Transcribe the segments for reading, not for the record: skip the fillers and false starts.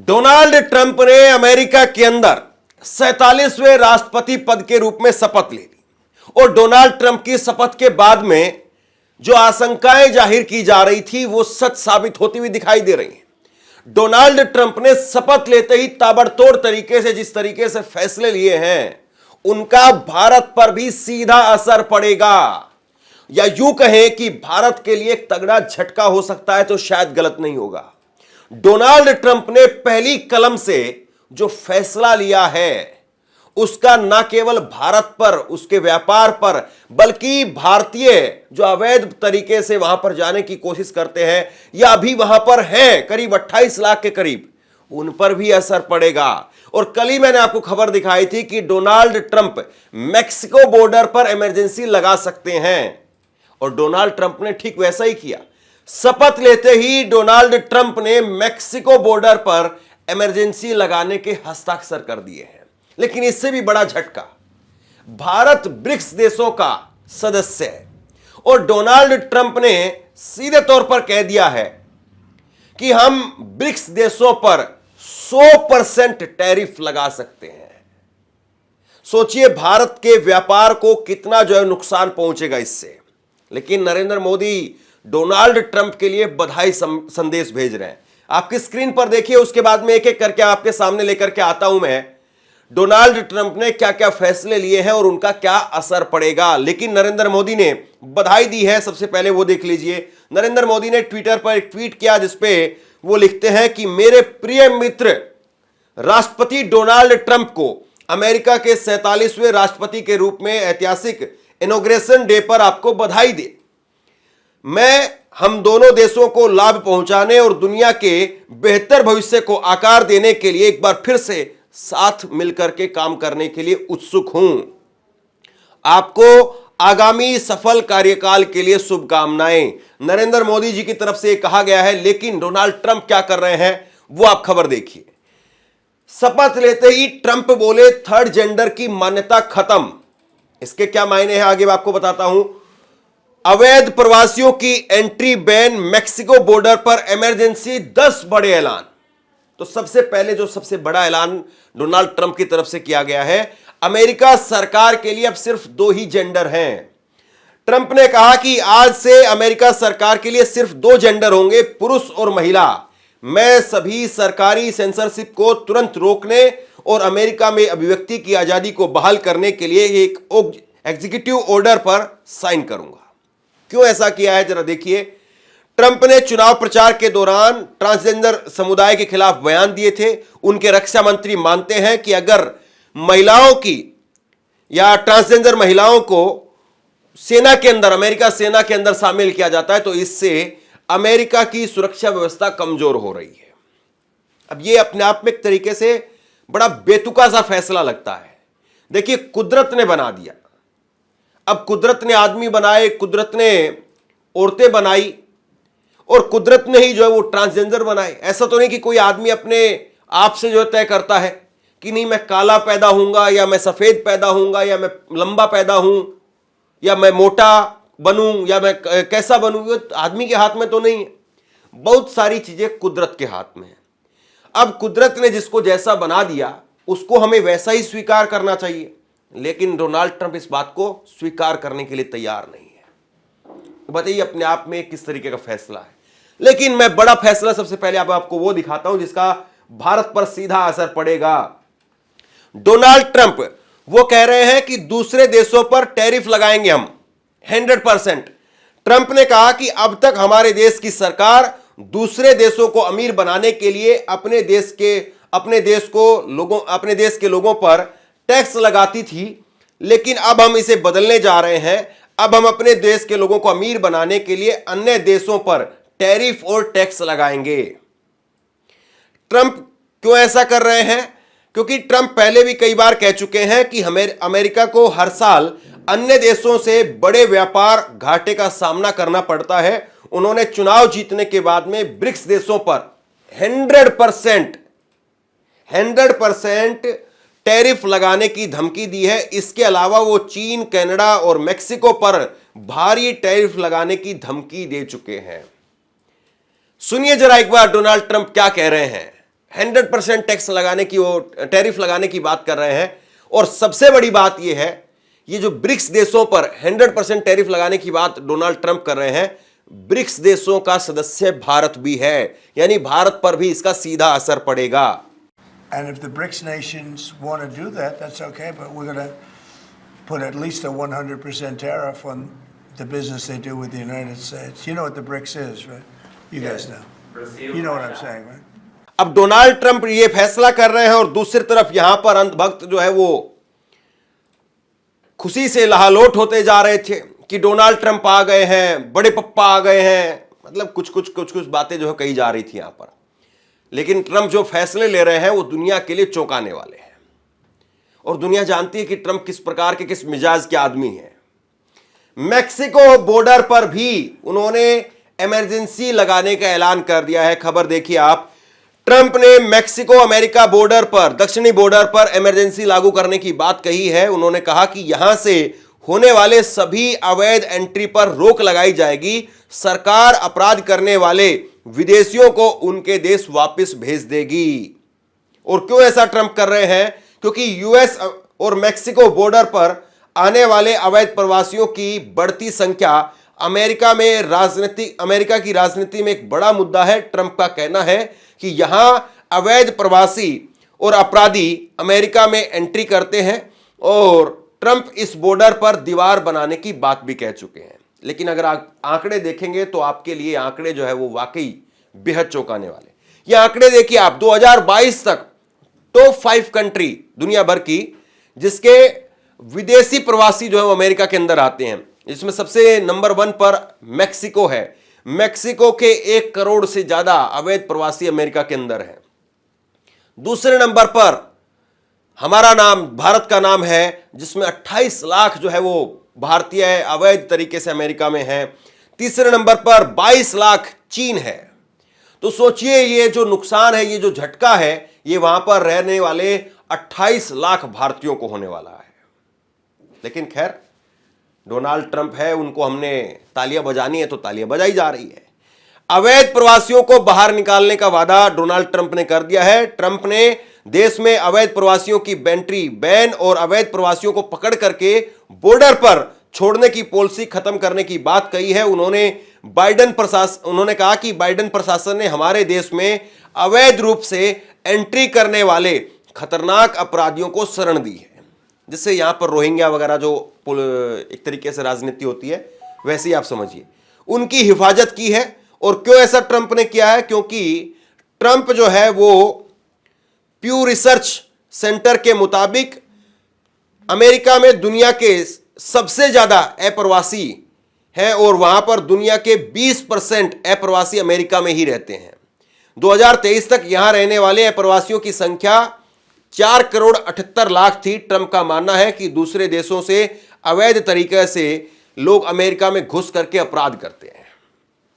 Donald Trump ने America के अंदर 47वें राष्ट्रपति पद के रूप में शपथ ले ली और डोनाल्ड ट्रंप की शपथ के बाद में जो आशंकाएं जाहिर की जा रही थी वो सच साबित होती हुई दिखाई दे रही हैं। डोनाल्ड ट्रंप ने शपथ लेते ही ताबड़तोड़ तरीके से जिस तरीके से फैसले लिए हैं उनका भारत पर भी सीधा असर पड़ेगा, या यूं कहें कि भारत के लिए एक तगड़ा झटका हो सकता है तो शायद गलत नहीं होगा। डोनाल्ड ट्रंप ने पहली कलम से जो फैसला लिया है उसका न केवल भारत पर, उसके व्यापार पर, बल्कि भारतीय जो अवैध तरीके से वहां पर जाने की कोशिश करते हैं या अभी वहां पर हैं करीब 28 लाख के करीब, उन पर भी असर पड़ेगा। और कल ही मैंने आपको खबर दिखाई थी कि डोनाल्ड ट्रंप मैक्सिको बॉर्डर पर इमरजेंसी लगा सकते हैं और डोनाल्ड ट्रंप ने ठीक वैसा ही किया। शपथ लेते ही डोनाल्ड ट्रंप ने मैक्सिको बॉर्डर पर इमरजेंसी लगाने के हस्ताक्षर कर दिए हैं। लेकिन इससे भी बड़ा झटका, भारत ब्रिक्स देशों का सदस्य है और डोनाल्ड ट्रंप ने सीधे तौर पर कह दिया है कि हम ब्रिक्स देशों पर 100% टैरिफ लगा सकते हैं। सोचिए भारत के व्यापार को कितना जो है नुकसान पहुंचेगा इससे। लेकिन नरेंद्र मोदी डोनाल्ड ट्रंप के लिए बधाई संदेश भेज रहे हैं। आपकी स्क्रीन पर देखिए, उसके बाद में एक एक करके आपके सामने लेकर के आता हूं मैं डोनाल्ड ट्रंप ने क्या क्या फैसले लिए हैं और उनका क्या असर पड़ेगा। लेकिन नरेंद्र मोदी ने बधाई दी है, सबसे पहले वो देख लीजिए। नरेंद्र मोदी ने ट्विटर पर एक ट्वीट किया जिसपे वो लिखते हैं कि मेरे प्रिय मित्र राष्ट्रपति डोनाल्ड ट्रंप को अमेरिका के 47वें राष्ट्रपति के रूप में ऐतिहासिक इनॉग्रेशन डे पर आपको बधाई दे। मैं हम दोनों देशों को लाभ पहुंचाने और दुनिया के बेहतर भविष्य को आकार देने के लिए एक बार फिर से साथ मिलकर के काम करने के लिए उत्सुक हूं। आपको आगामी सफल कार्यकाल के लिए शुभकामनाएं, नरेंद्र मोदी जी की तरफ से कहा गया है। लेकिन डोनाल्ड ट्रंप क्या कर रहे हैं वो आप खबर देखिए। शपथ लेते ही ट्रंप बोले थर्ड जेंडर की मान्यता खत्म। इसके क्या मायने हैं आगे मैं आपको बताता हूं। अवैध प्रवासियों की एंट्री बैन, मैक्सिको बॉर्डर पर इमरजेंसी, 10 बड़े ऐलान। तो सबसे पहले जो सबसे बड़ा ऐलान डोनाल्ड ट्रंप की तरफ से किया गया है, अमेरिका सरकार के लिए अब सिर्फ 2 ही जेंडर हैं। ट्रंप ने कहा कि आज से अमेरिका सरकार के लिए सिर्फ 2 जेंडर होंगे, पुरुष और महिला। मैं सभी सरकारी सेंसरशिप को तुरंत रोकने और अमेरिका में अभिव्यक्ति की आजादी को बहाल करने के लिए एक एग्जीक्यूटिव ऑर्डर पर साइन करूंगा। क्यों ऐसा किया है जरा देखिए। ट्रंप ने चुनाव प्रचार के दौरान ट्रांसजेंडर समुदाय के खिलाफ बयान दिए थे। उनके रक्षा मंत्री मानते हैं कि अगर महिलाओं की या ट्रांसजेंडर महिलाओं को सेना के अंदर, अमेरिका सेना के अंदर शामिल किया जाता है तो इससे अमेरिका की सुरक्षा व्यवस्था कमजोर हो रही है। अब यह अपने आप में एक तरीके से बड़ा बेतुका सा फैसला लगता है। देखिए कुदरत ने बना दिया, अब कुदरत ने आदमी बनाए, कुदरत ने औरतें बनाई और कुदरत ने ही जो है वो ट्रांसजेंडर बनाए। ऐसा तो नहीं कि कोई आदमी अपने आप से जो तय करता है कि नहीं मैं काला पैदा होऊंगा या मैं सफेद पैदा होऊंगा या मैं लंबा पैदा हूं या मैं मोटा बनूं या मैं कैसा बनूं। ये आदमी के हाथ में तो नहीं है, बहुत सारी चीजें कुदरत के हाथ में है। अब कुदरत ने जिसको जैसा बना दिया उसको हमें वैसा ही स्वीकार करना चाहिए। लेकिन डोनाल्ड ट्रंप इस बात को स्वीकार करने के लिए तैयार नहीं है। तो बताइए अपने आप में किस तरीके का फैसला है। लेकिन मैं बड़ा फैसला सबसे पहले आपको वो दिखाता हूं जिसका भारत पर सीधा असर पड़ेगा। डोनाल्ड ट्रंप वो कह रहे हैं कि दूसरे देशों पर टैरिफ लगाएंगे हम 100%। ट्रंप ने कहा कि अब तक हमारे देश की सरकार दूसरे देशों को अमीर बनाने के लिए अपने देश के लोगों पर टैक्स लगाती थी, लेकिन अब हम इसे बदलने जा रहे हैं। अब हम अपने देश के लोगों को अमीर बनाने के लिए अन्य देशों पर टैरिफ और टैक्स लगाएंगे। ट्रंप क्यों ऐसा कर रहे हैं? क्योंकि ट्रंप पहले भी कई बार कह चुके हैं कि हमें अमेरिका को हर साल अन्य देशों से बड़े व्यापार घाटे का सामना करना पड़ता है। उन्होंने चुनाव जीतने के बाद में ब्रिक्स देशों पर 100% टैरिफ लगाने की धमकी दी है। इसके अलावा वो चीन, कनाडा और मेक्सिको पर भारी टैरिफ लगाने की धमकी दे चुके हैं। सुनिए जरा एक बार डोनाल्ड ट्रंप क्या कह रहे हैं। 100% टैक्स लगाने की, वो टैरिफ लगाने की बात कर रहे हैं। और सबसे बड़ी बात यह है, ये जो ब्रिक्स देशों पर 100% टैरिफ लगाने की बात डोनाल्ड ट्रंप कर रहे हैं, ब्रिक्स देशों का सदस्य भारत भी है, यानी भारत पर भी इसका सीधा असर पड़ेगा। And if the BRICS nations want to do that, that's okay, but we're going to put at least a 100% tariff on the business they do with the United States. You know what the BRICS is, right? You guys know. You know what I'm saying, right? अब Donald Trump ये फैसला कर रहे हैं और दूसरी तरफ यहां पर अंधभक्त जो है वो खुशी से लहालोट होते जा रहे थे कि डोनाल्ड ट्रंप आ गए हैं, बड़े पप्पा आ गए हैं, मतलब कुछ कुछ बातें जो है कही जा रही थी यहां पर। लेकिन ट्रंप जो फैसले ले रहे हैं वो दुनिया के लिए चौंकाने वाले हैं, और दुनिया जानती है कि ट्रंप किस प्रकार के, किस मिजाज के आदमी हैं। मैक्सिको बॉर्डर पर भी उन्होंने इमरजेंसी लगाने का ऐलान कर दिया है। खबर देखिए आप, ट्रंप ने मैक्सिको अमेरिका बॉर्डर पर, दक्षिणी बॉर्डर पर इमरजेंसी लागू करने की बात कही है। उन्होंने कहा कि यहां से होने वाले सभी अवैध एंट्री पर रोक लगाई जाएगी। सरकार अपराध करने वाले विदेशियों को उनके देश वापस भेज देगी। और क्यों ऐसा ट्रंप कर रहे हैं? क्योंकि यूएस और मैक्सिको बॉर्डर पर आने वाले अवैध प्रवासियों की बढ़ती संख्या अमेरिका की राजनीति में एक बड़ा मुद्दा है। ट्रंप का कहना है कि यहां अवैध प्रवासी और अपराधी अमेरिका में एंट्री करते हैं, और ट्रंप इस बॉर्डर पर दीवार बनाने की बात भी कह चुके हैं। लेकिन अगर आप आंकड़े देखेंगे तो आपके लिए आंकड़े जो है वो वाकई बेहद चौंकाने वाले। ये आंकड़े देखिए आप, 2022 तक टॉप 5 कंट्री दुनिया भर की जिसके विदेशी प्रवासी जो है वो अमेरिका के अंदर आते हैं, इसमें सबसे नंबर 1 पर मैक्सिको है। मैक्सिको के 1 करोड़ से ज्यादा अवैध प्रवासी अमेरिका के अंदर हैं। दूसरे नंबर पर हमारा नाम, भारत का नाम है, जिसमें 28 लाख जो है वो भारतीय अवैध तरीके से अमेरिका में हैं। तीसरे नंबर पर 22 लाख चीन है। तो सोचिए ये जो नुकसान है, ये जो झटका है, ये वहां पर रहने वाले 28 लाख भारतीयों को होने वाला है। लेकिन खैर, डोनाल्ड ट्रंप है, उनको हमने तालियां बजानी है तो तालियां बजाई जा रही है। अवैध प्रवासियों को बाहर निकालने का वादा डोनाल्ड ट्रंप ने कर दिया है। ट्रंप ने देश में अवैध प्रवासियों की एंट्री बैन और अवैध प्रवासियों को पकड़ करके बॉर्डर पर छोड़ने की पॉलिसी खत्म करने की बात कही है। उन्होंने कहा कि बाइडेन प्रशासन ने हमारे देश में अवैध रूप से एंट्री करने वाले खतरनाक अपराधियों को शरण दी है, जिससे यहां पर रोहिंग्या वगैरह जो एक तरीके से राजनीति होती है वैसे ही आप समझिए, उनकी हिफाजत की है। और क्यों ऐसा ट्रंप ने किया है? क्योंकि ट्रंप जो है वो प्यू रिसर्च सेंटर के मुताबिक अमेरिका में दुनिया के सबसे ज्यादा अप्रवासी हैं, और वहां पर दुनिया के 20% अप्रवासी अमेरिका में ही रहते हैं। 2023 तक यहां रहने वाले अप्रवासियों की संख्या 4 करोड़ 78 लाख थी। ट्रंप का मानना है कि दूसरे देशों से अवैध तरीके से लोग अमेरिका में घुस करके अपराध करते हैं।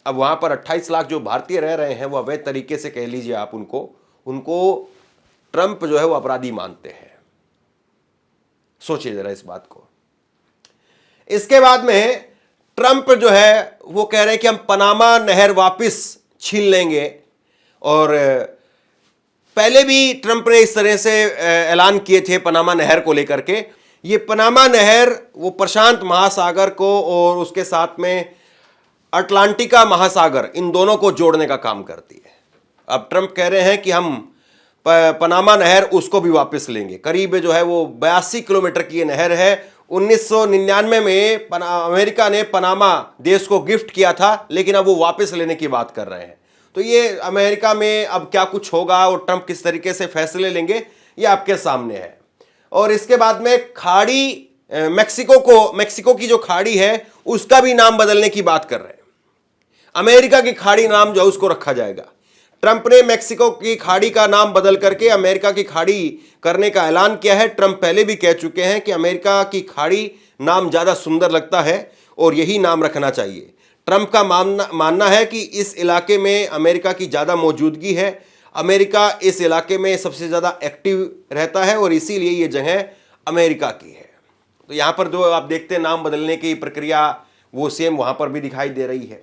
अब वहां पर 28 लाख जो भारतीय रह रहे हैं वो अवैध तरीके से, कह लीजिए आप, उनको ट्रंप जो है वो अपराधी मानते हैं। सोचिए जरा इस बात को। इसके बाद में ट्रंप जो है वो कह रहे हैं कि हम पनामा नहर वापस छीन लेंगे, और पहले भी ट्रंप ने इस तरह से ऐलान किए थे पनामा नहर को लेकर के। ये पनामा नहर वो प्रशांत महासागर को और उसके साथ में अटलांटिका महासागर, इन दोनों को जोड़ने का काम करती है। अब ट्रंप कह रहे हैं कि हम पनामा नहर उसको भी वापस लेंगे। करीब जो है वो 82 किलोमीटर की ये नहर है। 1999 में अमेरिका ने पनामा देश को गिफ्ट किया था, लेकिन अब वो वापस लेने की बात कर रहे हैं। तो ये अमेरिका में अब क्या कुछ होगा और ट्रंप किस तरीके से फैसले लेंगे, ये आपके सामने है। और इसके बाद में खाड़ी, मैक्सिको की जो खाड़ी है उसका भी नाम बदलने की बात कर रहे हैं। अमेरिका की खाड़ी नाम जो है उसको रखा जाएगा। ट्रंप ने मैक्सिको की खाड़ी का नाम बदल करके अमेरिका की खाड़ी करने का ऐलान किया है। ट्रंप पहले भी कह चुके हैं कि अमेरिका की खाड़ी नाम ज्यादा सुंदर लगता है और यही नाम रखना चाहिए। ट्रंप का मानना है कि इस इलाके में अमेरिका की ज्यादा मौजूदगी है, अमेरिका इस इलाके में सबसे ज्यादा एक्टिव रहता है और इसीलिए ये जगह अमेरिका की है। तो यहां पर जो आप देखते हैं नाम बदलने की प्रक्रिया वो सेम वहां पर भी दिखाई दे रही है।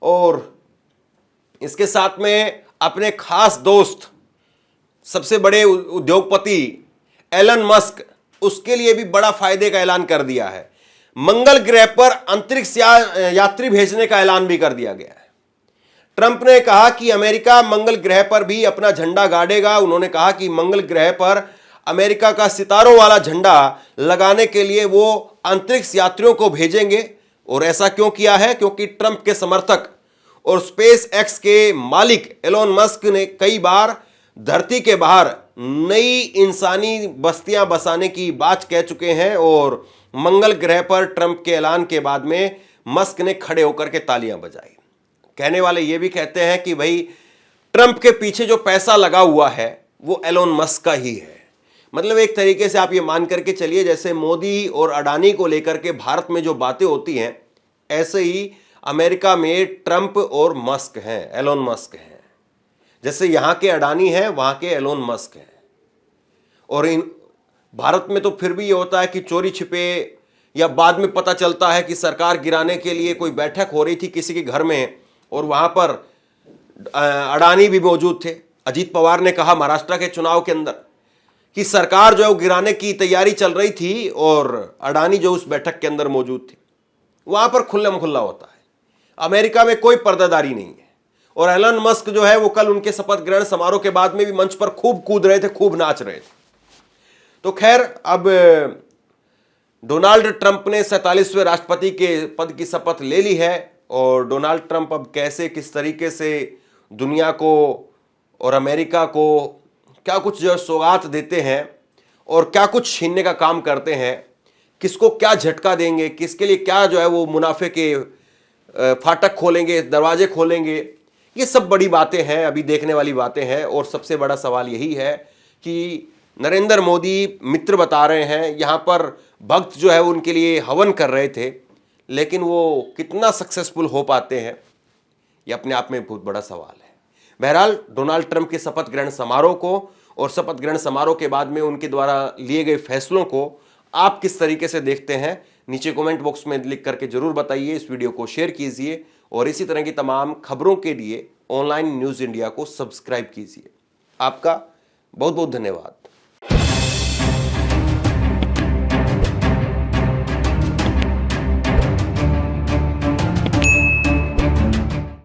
और इसके साथ में अपने खास दोस्त सबसे बड़े उद्योगपति एलन मस्क, उसके लिए भी बड़ा फायदे का ऐलान कर दिया है। मंगल ग्रह पर अंतरिक्ष यात्री भेजने का ऐलान भी कर दिया गया है। ट्रंप ने कहा कि अमेरिका मंगल ग्रह पर भी अपना झंडा गाड़ेगा। उन्होंने कहा कि मंगल ग्रह पर अमेरिका का सितारों वाला झंडा लगाने के लिए वो अंतरिक्ष यात्रियों को भेजेंगे। और ऐसा क्यों किया है? क्योंकि ट्रंप के समर्थक और स्पेस एक्स के मालिक एलोन मस्क ने कई बार धरती के बाहर नई इंसानी बस्तियां बसाने की बात कह चुके हैं और मंगल ग्रह पर ट्रंप के ऐलान के बाद में मस्क ने खड़े होकर के तालियां बजाई। कहने वाले ये भी कहते हैं कि भाई ट्रंप के पीछे जो पैसा लगा हुआ है वो एलोन मस्क का ही है। मतलब एक तरीके से आप ये मान करके चलिए जैसे मोदी और अडानी को लेकर के भारत में जो बातें होती हैं, ऐसे ही अमेरिका में ट्रंप और मस्क हैं, एलोन मस्क हैं। जैसे यहां के अडानी हैं वहां के एलोन मस्क हैं। और इन भारत में तो फिर भी ये होता है कि चोरी छिपे या बाद में पता चलता है कि सरकार गिराने के लिए कोई बैठक हो रही थी किसी के घर में और वहां पर अडानी भी मौजूद थे। अजीत पवार ने कहा महाराष्ट्र के चुनाव के अंदर कि सरकार जो है वो गिराने की तैयारी चल रही थी और अडानी जो उस बैठक के अंदर मौजूद थे। वहां पर खुल्लम खुल्ला होता है। अमेरिका में कोई पर्दादारी नहीं है। और एलन मस्क जो है वो कल उनके शपथ ग्रहण समारोह के बाद में भी मंच पर खूब कूद रहे थे, खूब नाच रहे थे। तो खैर, अब डोनाल्ड ट्रंप ने 47वें राष्ट्रपति के पद की शपथ ले ली है और डोनाल्ड ट्रंप अब कैसे किस तरीके से दुनिया को और अमेरिका को क्या कुछ जो सौगात देते हैं और क्या कुछ छीनने का काम करते हैं, किसको क्या झटका देंगे, किसके लिए क्या जो है वो मुनाफे के फाटक खोलेंगे, दरवाजे खोलेंगे, ये सब बड़ी बातें हैं, अभी देखने वाली बातें हैं। और सबसे बड़ा सवाल यही है कि नरेंद्र मोदी मित्र बता रहे हैं, यहाँ पर भक्त जो है उनके लिए हवन कर रहे थे, लेकिन वो कितना सक्सेसफुल हो पाते हैं ये अपने आप में बहुत बड़ा सवाल है। बहरहाल डोनाल्ड ट्रंप के शपथ ग्रहण समारोह को और शपथ ग्रहण समारोह के बाद में उनके द्वारा लिए गए फैसलों को आप किस तरीके से देखते हैं, नीचे कमेंट बॉक्स में लिख करके जरूर बताइए। इस वीडियो को शेयर कीजिए और इसी तरह की तमाम खबरों के लिए ऑनलाइन न्यूज़ इंडिया को सब्सक्राइब कीजिए। आपका बहुत बहुत धन्यवाद।